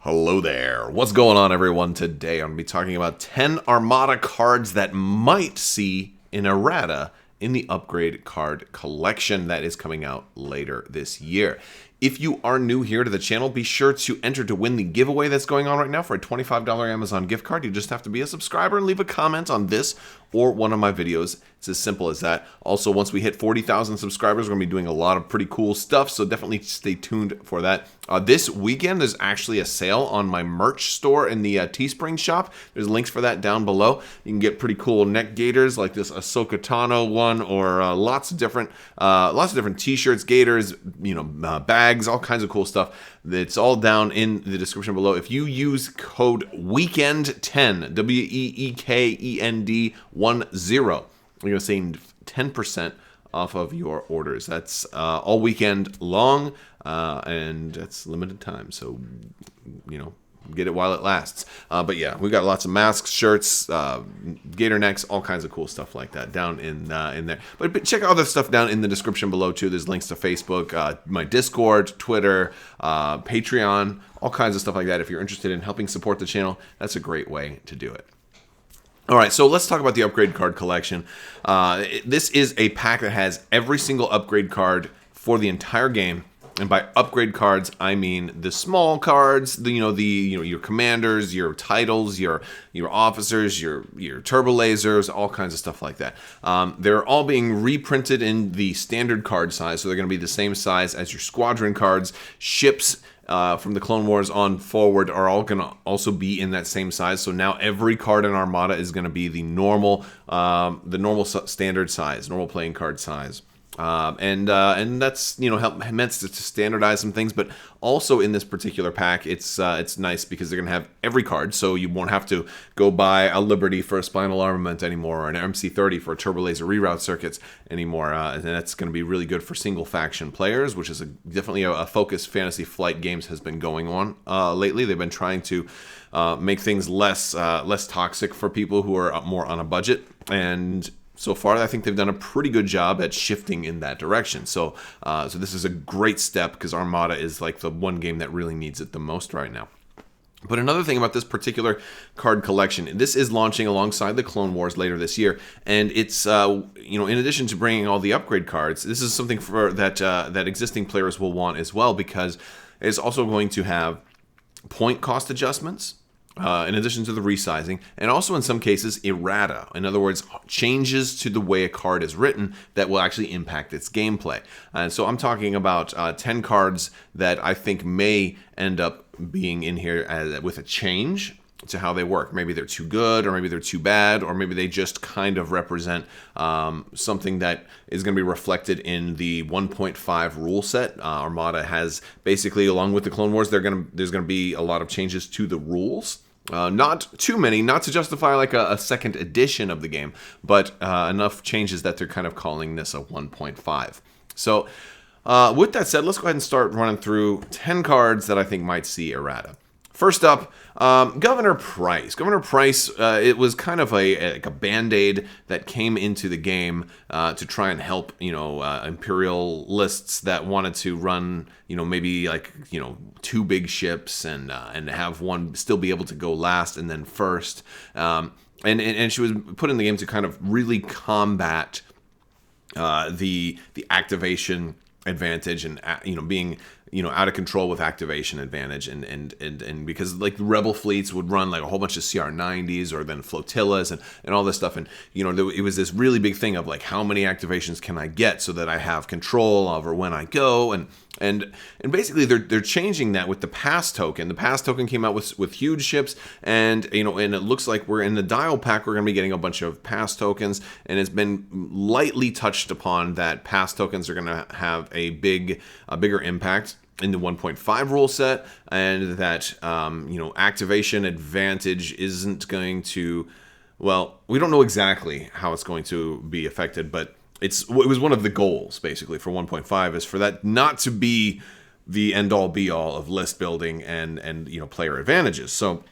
Hello there. What's going on, everyone? Today I'm going to be talking about 10 Armada cards that might see an errata in the upgrade card collection that is coming out later this year. If you are new here to the channel, be sure to enter to win the giveaway that's going on right now for a $25 Amazon gift card. You just have to be a subscriber and leave a comment on this or one of my videos. It's as simple as that. Also, once we hit 40,000 subscribers, we're going to be doing a lot of pretty cool stuff, so definitely stay tuned for that. This weekend, there's actually a sale on my merch store in the Teespring shop. There's links for that down below. You can get pretty cool neck gaiters like this Ahsoka Tano one, or lots of different t-shirts, gaiters, bags, all kinds of cool stuff. It's all down in the description below. If you use code WEEKEND10, WEEKEND10, you're going to save 10% off of your orders. That's all weekend long, and it's limited time. So, get it while it lasts. But yeah, we've got lots of masks, shirts, gator necks, all kinds of cool stuff like that down in there. But check out other stuff down in the description below too. There's links to Facebook, my Discord, Twitter, Patreon, all kinds of stuff like that. If you're interested in helping support the channel, that's a great way to do it. All right, so let's talk about the upgrade card collection. This is a pack that has every single upgrade card for the entire game. And by upgrade cards, I mean the small cards, your commanders, your titles, your officers, your turbo lasers, all kinds of stuff like that. They're all being reprinted in the standard card size, so they're going to be the same size as your squadron cards. Ships from the Clone Wars on forward are all going to also be in that same size. So now every card in Armada is going to be the normal standard size, normal playing card size. And that's meant to standardize some things, but also in this particular pack, it's nice because they're gonna have every card, so you won't have to go buy a Liberty for a Spinal Armament anymore, or an MC30 for a Turbo Laser reroute circuits anymore, and that's gonna be really good for single faction players, which is definitely a focus Fantasy Flight Games has been going on lately. They've been trying to make things less toxic for people who are more on a budget, and so far, I think they've done a pretty good job at shifting in that direction. So this is a great step because Armada is like the one game that really needs it the most right now. But another thing about this particular card collection, this is launching alongside the Clone Wars later this year, and it's in addition to bringing all the upgrade cards, this is something for that existing players will want as well, because it's also going to have point cost adjustments. In addition to the resizing, and also in some cases errata. In other words, changes to the way a card is written that will actually impact its gameplay. And so I'm talking about 10 cards that I think may end up being in here with a change to how they work. Maybe they're too good, or maybe they're too bad, or maybe they just kind of represent something that is going to be reflected in the 1.5 rule set. Armada has basically, along with the Clone Wars, there's going to be a lot of changes to the rules. Not too many, not to justify like a second edition of the game, but enough changes that they're kind of calling this a 1.5. So with that said, let's go ahead and start running through 10 cards that I think might see errata. First up, Governor Price. Governor Price, it was kind of a band-aid that came into the game to try and help, imperialists that wanted to run, maybe like, two big ships and have one still be able to go last and then first. And she was put in the game to kind of really combat the activation advantage and being out of control with activation advantage, and because like the rebel fleets would run like a whole bunch of CR90s or then flotillas and all this stuff, and it was this really big thing of like, how many activations can I get so that I have control over when I go, and basically they're changing that with the pass token. The pass token came out with huge ships, and and it looks like we're in the dial pack, we're going to be getting a bunch of pass tokens, and it's been lightly touched upon that pass tokens are going to have a bigger impact in the 1.5 rule set, and that activation advantage isn't going to, well, we don't know exactly how it's going to be affected, but it was one of the goals basically for 1.5 is for that not to be the end all be all of list building and player advantages. So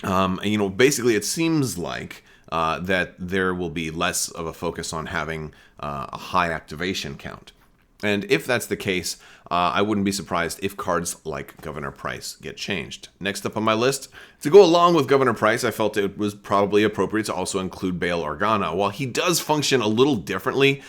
basically it seems like that there will be less of a focus on having a high activation count. And if that's the case, I wouldn't be surprised if cards like Governor Price get changed. Next up on my list, to go along with Governor Price, I felt it was probably appropriate to also include Bail Organa. While he does function a little differently,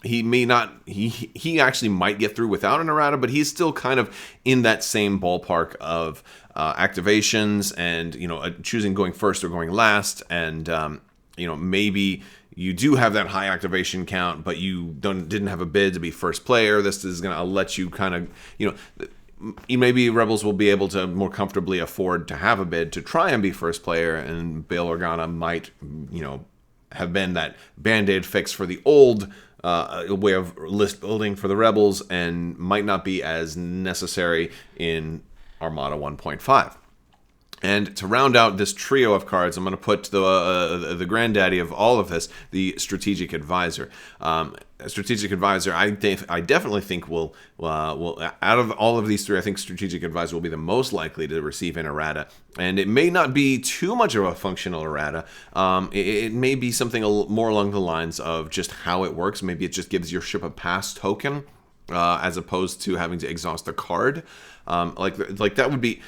he may not, he actually might get through without an errata, but he's still kind of in that same ballpark of activations and, choosing going first or going last. And, maybe you do have that high activation count, but you didn't have a bid to be first player. This is going to let you kind of, maybe Rebels will be able to more comfortably afford to have a bid to try and be first player, and Bail Organa might, have been that band-aid fix for the old way of list building for the Rebels, and might not be as necessary in Armada 1.5. And to round out this trio of cards, I'm going to put the granddaddy of all of this, the Strategic Advisor. Strategic Advisor, I definitely think will out of all of these three, I think Strategic Advisor will be the most likely to receive an errata. And it may not be too much of a functional errata. It may be something more along the lines of just how it works. Maybe it just gives your ship a pass token, as opposed to having to exhaust a card. Like that would be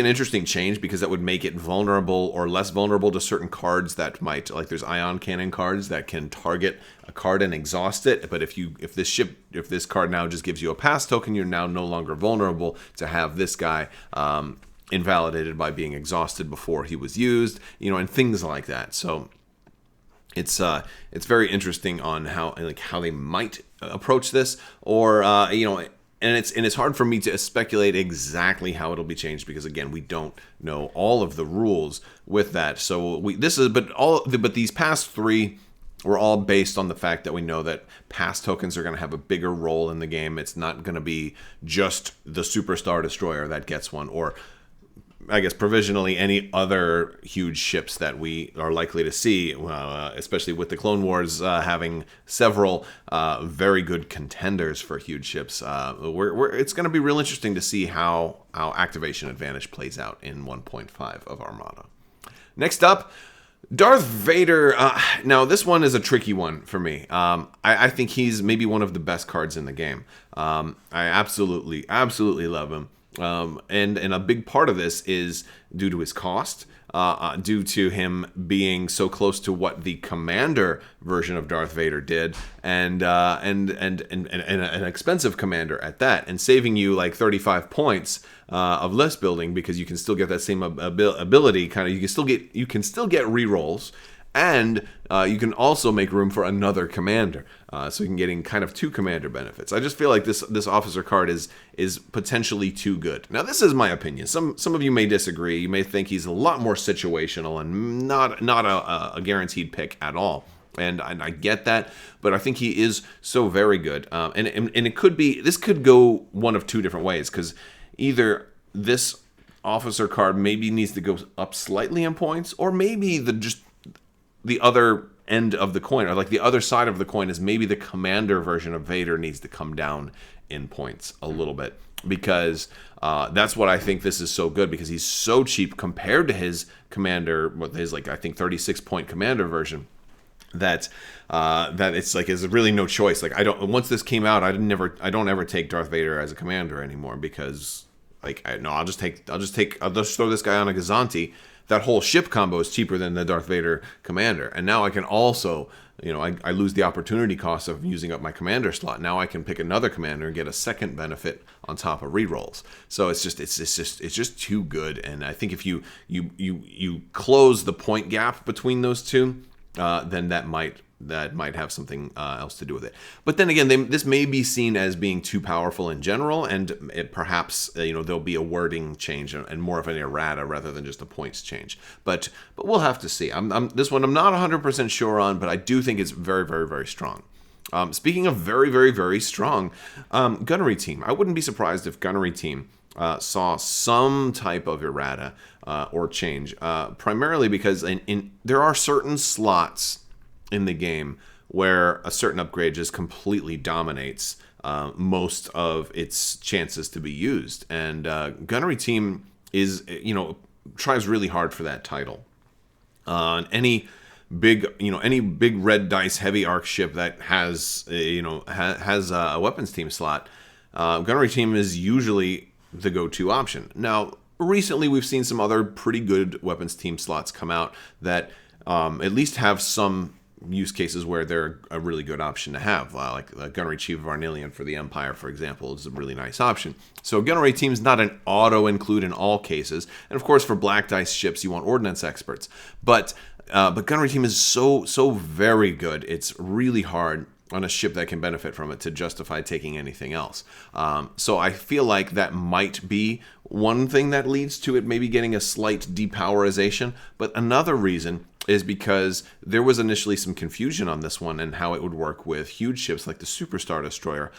an interesting change, because that would make it vulnerable or less vulnerable to certain cards that might, like there's ion cannon cards that can target a card and exhaust it. But if this card now just gives you a pass token, you're now no longer vulnerable to have this guy invalidated by being exhausted before he was used, and things like that. So it's very interesting on how they might approach this, or and it's hard for me to speculate exactly how it'll be changed, because again, we don't know all of the rules with that. So but these past three were all based on the fact that we know that pass tokens are going to have a bigger role in the game. It's not going to be just the Superstar Destroyer that gets one, or I guess provisionally any other huge ships that we are likely to see, especially with the Clone Wars having several very good contenders for huge ships. It's going to be real interesting to see how activation advantage plays out in 1.5 of Armada. Next up, Darth Vader. Now, this one is a tricky one for me. I think he's maybe one of the best cards in the game. I absolutely love him. And a big part of this is due to his cost, due to him being so close to what the Commander version of Darth Vader did, and an expensive Commander at that, and saving you like 35 points of list building, because you can still get that same ability. You can still get rerolls. And you can also make room for another commander, so you can get in kind of two commander benefits. I just feel like this officer card is potentially too good. Now, this is my opinion. Some of you may disagree. You may think he's a lot more situational and not a guaranteed pick at all. And I get that, but I think he is so very good. And it could be, this could go one of two different ways, because either this officer card maybe needs to go up slightly in points, or maybe the other end of the coin, or like the other side of the coin, is maybe the commander version of Vader needs to come down in points a little bit, because that's what I think this is so good, because he's so cheap compared to his commander, his I think 36-point commander version, that it's is really no choice. Once this came out, I don't ever take Darth Vader as a commander anymore, because I'll just throw this guy on a Gazanti. That whole ship combo is cheaper than the Darth Vader commander. And now I can also, I lose the opportunity cost of using up my commander slot. Now I can pick another commander and get a second benefit on top of rerolls. So it's just too good. And I think if you close the point gap between those two, then that might have something else to do with it. But then again, this may be seen as being too powerful in general, and perhaps there'll be a wording change and more of an errata rather than just a points change. But we'll have to see. This one I'm not 100% sure on, but I do think it's very, very, very strong. Speaking of very, very, very strong, Gunnery team. I wouldn't be surprised if Gunnery team saw some type of errata or change, primarily because there are certain slots in the game where a certain upgrade just completely dominates most of its chances to be used, and Gunnery team is tries really hard for that title. Any big, any big red dice heavy arc ship that has, has a weapons team slot, gunnery team is usually the go-to option. Now, recently we've seen some other pretty good weapons team slots come out that at least have some use cases where they're a really good option to have, like Gunnery Chief of Arnelian for the Empire, for example, is a really nice option. So Gunnery Team is not an auto-include in all cases, and of course for black dice ships you want Ordnance experts, but Gunnery Team is so very good, it's really hard on a ship that can benefit from it to justify taking anything else. So I feel like that might be one thing that leads to it maybe getting a slight depowerization, but another reason is because there was initially some confusion on this one and how it would work with huge ships like the Superstar Destroyer,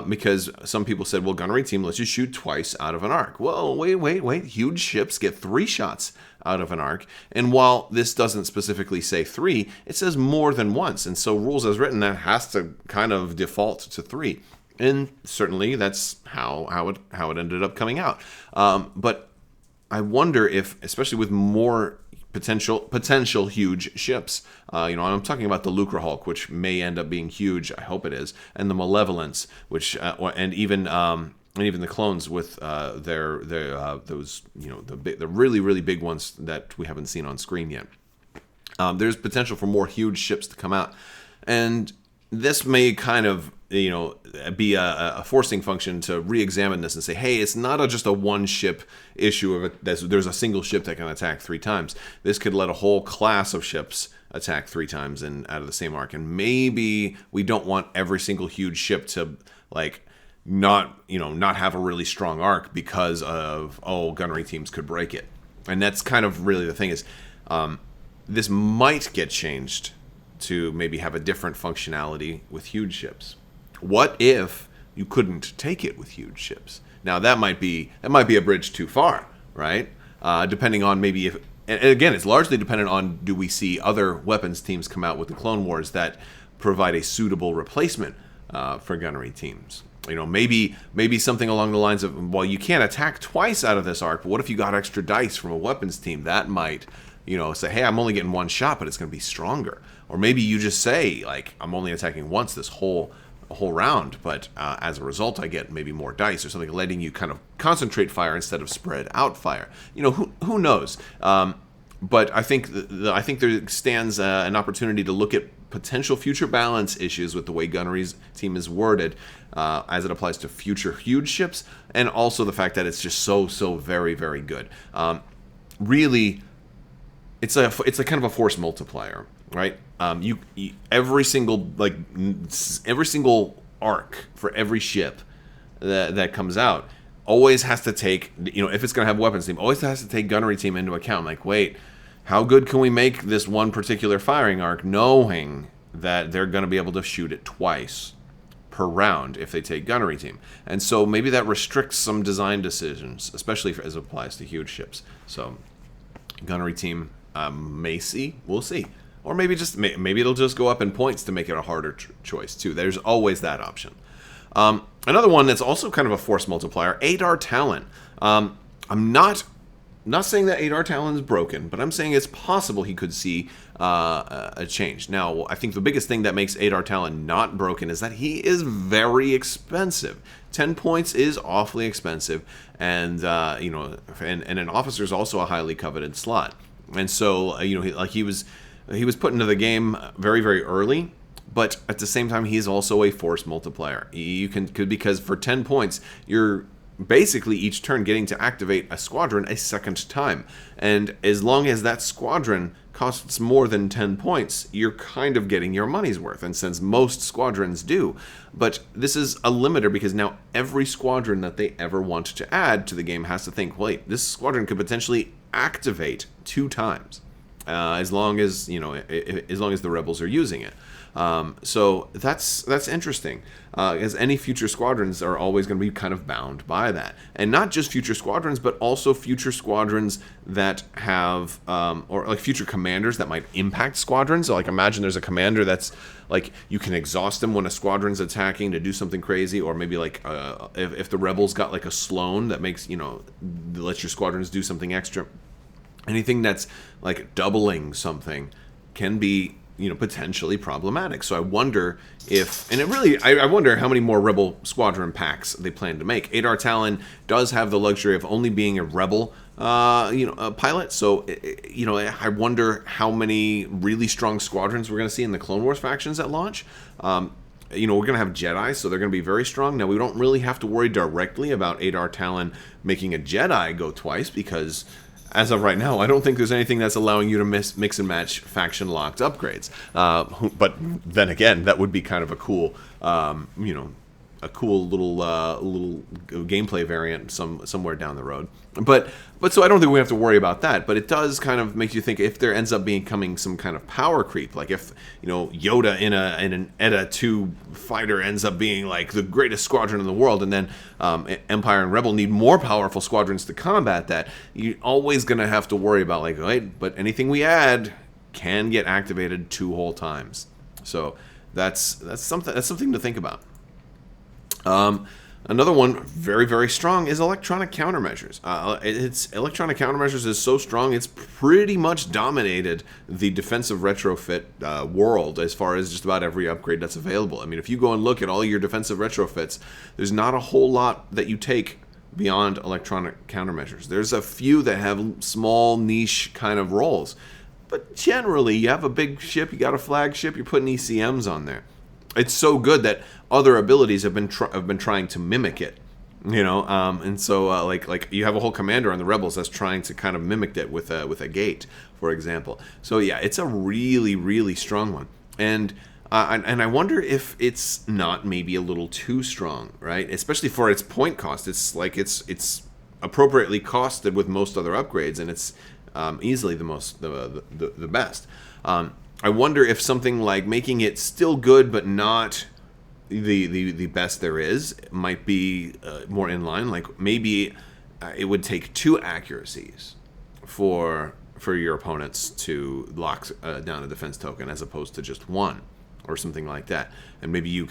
because some people said, well, Gunnery Team lets you shoot twice out of an arc. Well, wait. Huge ships get 3 shots out of an arc, and while this doesn't specifically say 3, it says more than once, and so rules as written, that has to kind of default to 3. And certainly that's how it ended up coming out. But I wonder if, especially with more potential huge ships. I'm talking about the Lucre Hulk, which may end up being huge. I hope it is, and the Malevolence, which and even the clones with those the really big ones that we haven't seen on screen yet. There's potential for more huge ships to come out, and this may kind of be a forcing function to re-examine this and say, hey, it's not just a one ship issue of it. There's a single ship that can attack 3 times. This could let a whole class of ships attack 3 times and out of the same arc. And maybe we don't want every single huge ship to not have a really strong arc because of gunnery teams could break it. And that's kind of really the thing is, this might get changed to maybe have a different functionality with huge ships. What if you couldn't take it with huge ships? Now that might be a bridge too far, right? Depending on maybe if, and again, it's largely dependent on, do we see other weapons teams come out with the Clone Wars that provide a suitable replacement for gunnery teams? Maybe something along the lines of, well, you can't attack twice out of this arc, but what if you got extra dice from a weapons team? That might, say, hey, I'm only getting 1 shot, but it's going to be stronger. Or maybe you just say, I'm only attacking once this whole round, but as a result, I get maybe more dice or something, letting you kind of concentrate fire instead of spread out fire. Who knows? But I think there stands an opportunity to look at potential future balance issues with the way Gunnery's team is worded, as it applies to future huge ships, and also the fact that it's just so very, very good. Really, it's a kind of a force multiplier, right? Every single arc for every ship that comes out always has to take, if it's going to have weapons team, always has to take gunnery team into account. Wait, how good can we make this one particular firing arc, knowing that they're going to be able to shoot it twice per round if they take gunnery team? And so maybe that restricts some design decisions, especially as it applies to huge ships. So gunnery team we'll see. Or maybe it'll just go up in points to make it a harder choice too. There's always that option. Another one that's also kind of a force multiplier, Adar Talon. I'm not saying that Adar Talon is broken, but I'm saying it's possible he could see a change. Now, I think the biggest thing that makes Adar Talon not broken is that he is very expensive. 10 points is awfully expensive, and and an officer is also a highly coveted slot. And so he was put into the game very, very early, but at the same time, he's also a force multiplier. Because for 10 points, you're basically each turn getting to activate a squadron a second time. And as long as that squadron costs more than 10 points, you're kind of getting your money's worth. And since most squadrons do, but this is a limiter because now every squadron that they ever want to add to the game has to think, wait, this squadron could potentially activate 2 times. As long as the rebels are using it, so that's interesting. As any future squadrons are always going to be kind of bound by that, and not just future squadrons, but also future squadrons that have, or future commanders that might impact squadrons. So imagine there's a commander that's you can exhaust them when a squadron's attacking to do something crazy, or maybe if the rebels got a Sloane that makes lets your squadrons do something extra. Anything that's doubling something can be, potentially problematic. So I wonder if, and it really, I wonder how many more Rebel Squadron packs they plan to make. Adar Talon does have the luxury of only being a Rebel, a pilot. So, I wonder how many really strong squadrons we're going to see in the Clone Wars factions at launch. We're going to have Jedi, so they're going to be very strong. Now, we don't really have to worry directly about Adar Talon making a Jedi go twice, because as of right now, I don't think there's anything that's allowing you to mix and match faction-locked upgrades. But then again, that would be kind of a cool, a cool little gameplay variant somewhere down the road. But so I don't think we have to worry about that. But it does kind of make you think if there ends up becoming some kind of power creep, like if Yoda in an Edda 2 fighter ends up being like the greatest squadron in the world, and then Empire and Rebel need more powerful squadrons to combat that, you're always gonna have to worry about like, wait, but anything we add can get activated 2 whole times. So that's something to think about. Another one very, very strong is electronic countermeasures. Electronic countermeasures is so strong, it's pretty much dominated the defensive retrofit world as far as just about every upgrade that's available. I mean, if you go and look at all your defensive retrofits, there's not a whole lot that you take beyond electronic countermeasures. There's a few that have small niche kind of roles. But generally, you have a big ship, you got a flagship, you're putting ECMs on there. It's so good that other abilities have been trying to mimic it, and so like you have a whole commander on the Rebels that's trying to kind of mimic it with a gate, for example. So yeah, it's a really, really strong one, and I wonder if it's not maybe a little too strong, right? Especially for its point cost. It's like it's appropriately costed with most other upgrades, and it's easily the best. I wonder if something like making it still good but not the best there is might be more in line. Like maybe it would take 2 accuracies for your opponents to lock down a defense token as opposed to just 1 or something like that. And maybe you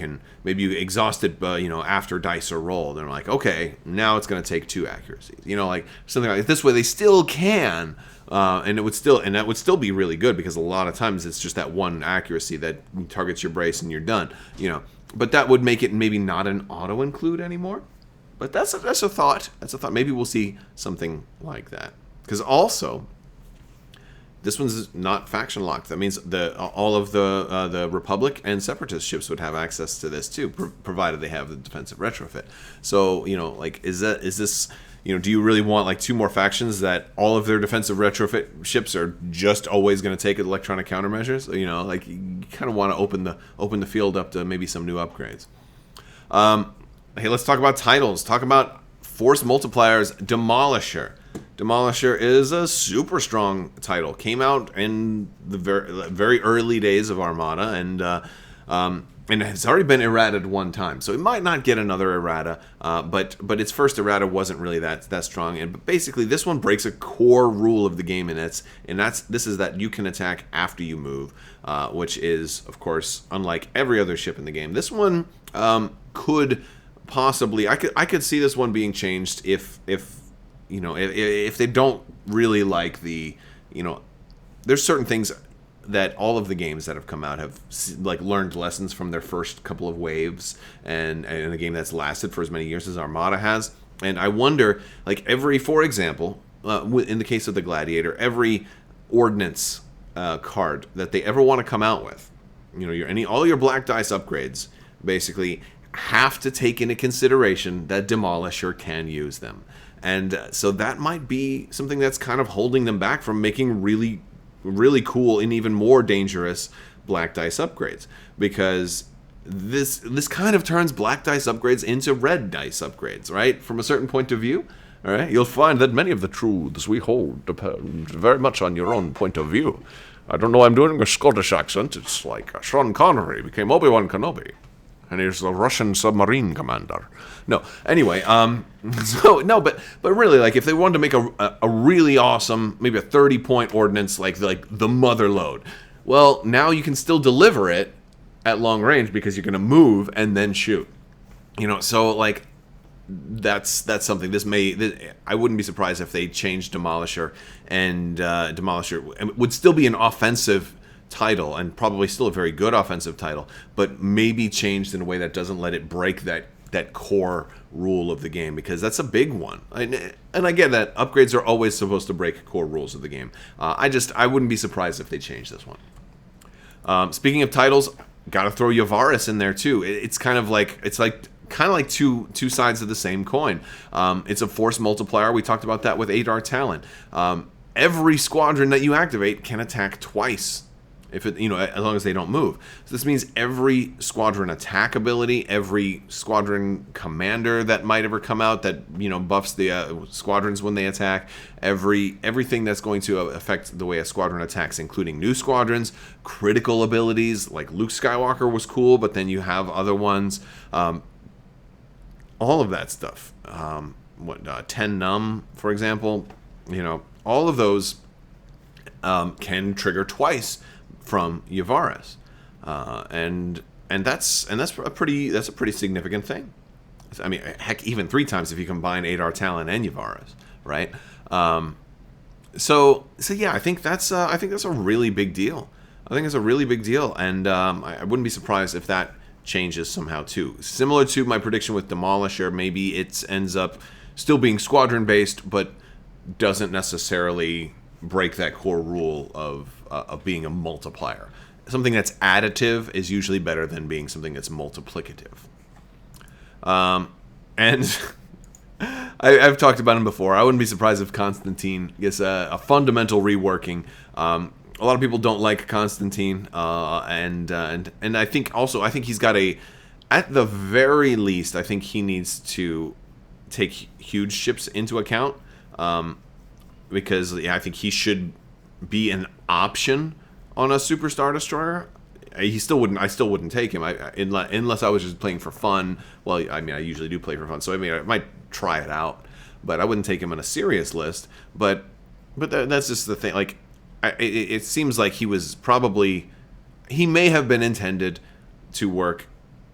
exhaust it after dice are rolled and like, okay, now it's going to take 2 accuracies. Like something like this way they still can. And that would still be really good, because a lot of times it's just that 1 accuracy that targets your brace and you're done. But that would make it maybe not an auto include anymore. But that's a thought. That's a thought. Maybe we'll see something like that. Because also, this one's not faction locked. That means all of the Republic and Separatist ships would have access to this too, provided they have the defensive retrofit. So is this? Do you really want like 2 more factions that all of their defensive retrofit ships are just always going to take electronic countermeasures? Like you kind of want to open the field up to maybe some new upgrades. Hey, let's talk about titles. Talk about Force Multipliers Demolisher. Demolisher is a super strong title. Came out in the very early days of Armada, and it's already been errata'd 1 time, so it might not get another errata. But its first errata wasn't really that strong. And basically, this one breaks a core rule of the game, and this is that you can attack after you move, which is, of course, unlike every other ship in the game. This one could possibly, I could see this one being changed if they don't really like the, there's certain things that all of the games that have come out have like learned lessons from their first couple of waves, and a game that's lasted for as many years as Armada has. And I wonder, like for example, in the case of the Gladiator, every ordnance card that they ever want to come out with, all your black dice upgrades basically have to take into consideration that Demolisher can use them. And so that might be something that's kind of holding them back from making really, really cool and even more dangerous black dice upgrades, because this kind of turns black dice upgrades into red dice upgrades, right? From a certain point of view, all right? You'll find that many of the truths we hold depend very much on your own point of view. I don't know, I'm doing a Scottish accent. It's like Sean Connery became Obi-Wan Kenobi, and he's the Russian submarine commander. No, anyway, but really, like, if they wanted to make a really awesome, maybe a 30-point ordnance, like the mother load, well, now you can still deliver it at long range because you're going to move and then shoot. So, like, that's something. I wouldn't be surprised if they changed Demolisher, and Demolisher would still be an offensive title, and probably still a very good offensive title, but maybe changed in a way that doesn't let it break that core rule of the game, because that's a big one. And I get that upgrades are always supposed to break core rules of the game. I wouldn't be surprised if they change this one. Speaking of titles, gotta throw Yavaris in there too. It's kind of like two sides of the same coin. It's a force multiplier. We talked about that with Adar Talon. Every squadron that you activate can attack twice, if it, as long as they don't move. So this means every squadron attack ability, every squadron commander that might ever come out that buffs the squadrons when they attack, everything that's going to affect the way a squadron attacks, including new squadrons, critical abilities like Luke Skywalker was cool, but then you have other ones, all of that stuff. 10 num, for example, all of those can trigger twice from Yavaris, and that's a pretty significant thing. I mean, heck, even 3 times if you combine Adar Talon and Yavaris, right? So yeah, I think that's a really big deal. I think it's a really big deal, and I wouldn't be surprised if that changes somehow too. Similar to my prediction with Demolisher, maybe it ends up still being squadron based, but doesn't necessarily break that core rule of being a multiplier. Something that's additive is usually better than being something that's multiplicative. And I've talked about him before. I wouldn't be surprised if Constantine gets a fundamental reworking. A lot of people don't like Constantine, and I think he's got at the very least, I think he needs to take huge ships into account. Because I think he should be an option on a Superstar Destroyer. I still wouldn't take him unless I was just playing for fun. Well, I mean, I usually do play for fun, so I mean, I might try it out, but I wouldn't take him on a serious list. But that's just the thing. Like, it seems like he may have been intended to work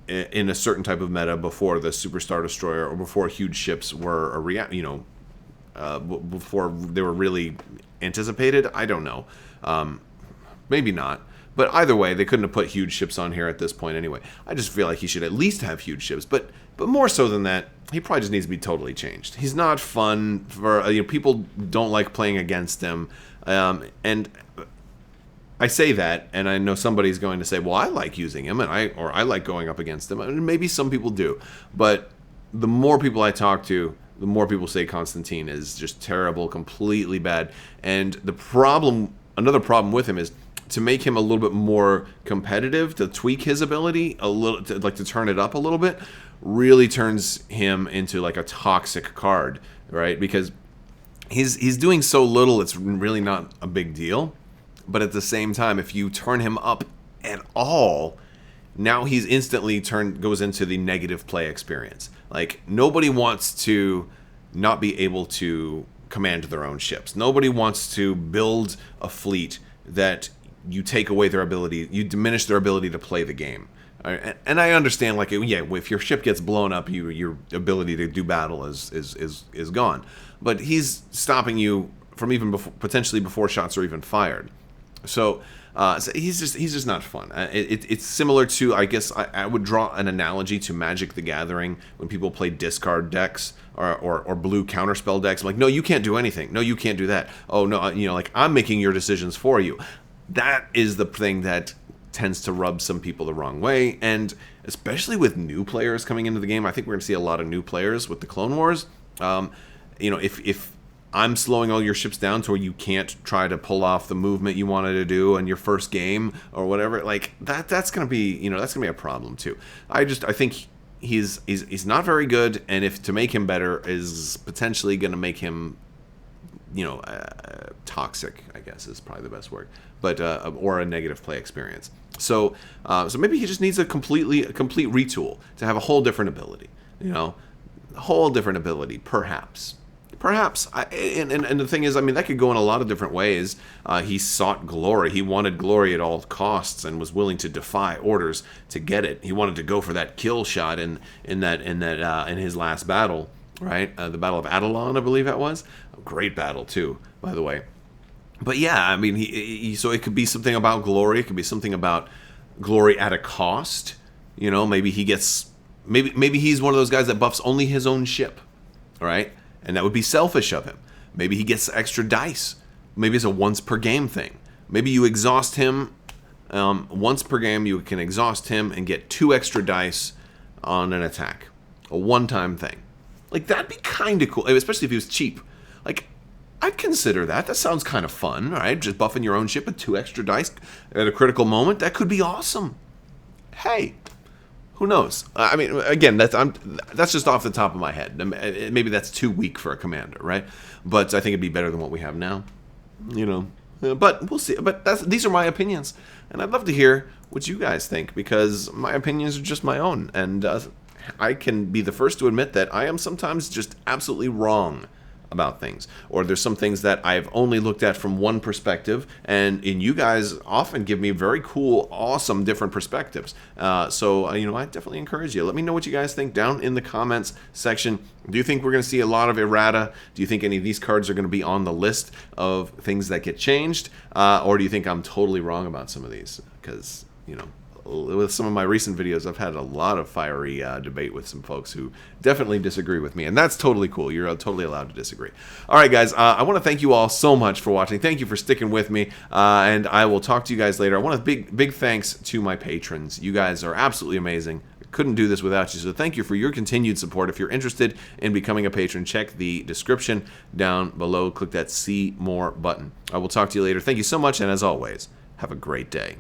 in a certain type of meta before the Superstar Destroyer or before huge ships were before they were really anticipated. I don't know. Maybe not. But either way, they couldn't have put huge ships on here at this point anyway. I just feel like he should at least have huge ships. But more so than that, he probably just needs to be totally changed. He's not fun for... people don't like playing against him. And I say that, and I know somebody's going to say, well, I like using him, or I like going up against him. And maybe some people do. But the more people I talk to, the more people say Constantine is just terrible, completely bad. And another problem with him is to make him a little bit more competitive, to tweak his ability a little, to turn it up a little bit, really turns him into like a toxic card, right? Because he's doing so little, it's really not a big deal. But at the same time, if you turn him up at all, now he's instantly goes into the negative play experience. Like, nobody wants to not be able to command their own ships. Nobody wants to build a fleet that you take away their ability, you diminish their ability to play the game. And I understand, like, yeah, if your ship gets blown up, your ability to do battle is gone. But he's stopping you from even potentially before shots are even fired. So he's just not fun. It's similar to, I guess, I would draw an analogy to Magic the Gathering when people play discard decks or blue counterspell decks. I'm like, no, you can't do anything. No, you can't do that. Oh no, like, I'm making your decisions for you. That is the thing that tends to rub some people the wrong way, and especially with new players coming into the game. I think we're going to see a lot of new players with the Clone Wars. If I'm slowing all your ships down to where you can't try to pull off the movement you wanted to do in your first game or whatever, like that's going to be, that's going to be a problem too. I think he's not very good, and if to make him better is potentially going to make him, toxic, I guess is probably the best word, but or a negative play experience. So maybe he just needs a complete retool to have a whole different ability, perhaps. And the thing is, I mean, that could go in a lot of different ways. He sought glory. He wanted glory at all costs and was willing to defy orders to get it. He wanted to go for that kill shot in his last battle, right? The Battle of Adar Talon, I believe that was. A great battle too, by the way. But yeah, I mean, so it could be something about glory. It could be something about glory at a cost. You know, maybe he gets, maybe he's one of those guys that buffs only his own ship, right? And that would be selfish of him. Maybe he gets extra dice. Maybe it's a once per game thing. Maybe you exhaust him once per game. You can exhaust him and get 2 extra dice on an attack, a one-time thing. Like, that'd be kind of cool, especially if he was cheap. Like, I'd consider that. That sounds kind of fun, right? Just buffing your own ship with 2 extra dice at a critical moment. That could be awesome. Hey, who knows? I mean, again, that's just off the top of my head. Maybe that's too weak for a commander, right? But I think it'd be better than what we have now. You know, but we'll see. But these are my opinions, and I'd love to hear what you guys think, because my opinions are just my own, and I can be the first to admit that I am sometimes just absolutely wrong about things, or there's some things that I've only looked at from one perspective, and you guys often give me very cool, awesome, different perspectives. So you know, I definitely encourage you. Let me know what you guys think down in the comments section. Do you think we're going to see a lot of errata? Do you think any of these cards are going to be on the list of things that get changed, or do you think I'm totally wrong about some of these? Because, you know, with some of my recent videos, I've had a lot of fiery debate with some folks who definitely disagree with me, and that's totally cool. You're totally allowed to disagree. All right, guys, I want to thank you all so much for watching. Thank you for sticking with me, and I will talk to you guys later. I want a big thanks to my patrons. You guys are absolutely amazing. Couldn't do this without you, so thank you for your continued support. If you're interested in becoming a patron, check the description down below. Click that See More button. I will talk to you later. Thank you so much, and as always, have a great day.